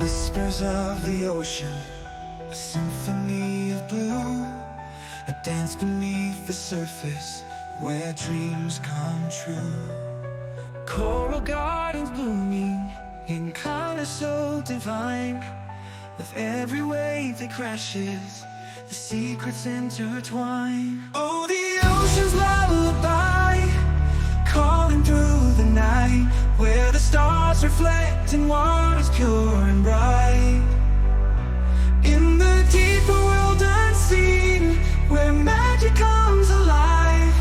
whispers of the ocean, a symphony of blue, a dance beneath the surface where dreams come true. Coral gardens blooming in color so divine, with every wave that crashes, the secrets intertwine. Oh, the ocean's lullaby, calling through the night, where the stars reflect in waters pure and bright. In the deeper world unseen, where magic comes alive,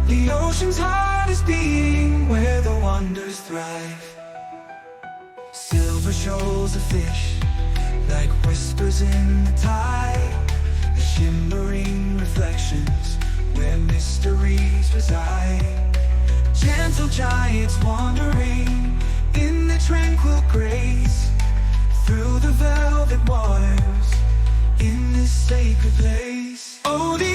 the ocean's heart is beating, where the wonders thrive. Silver shoals of fish, like whispers in the tide, the shimmering reflections, where mysteries reside. Gentle giants wandering in the tranquil grace, through the velvet waters in this sacred place. Oh, the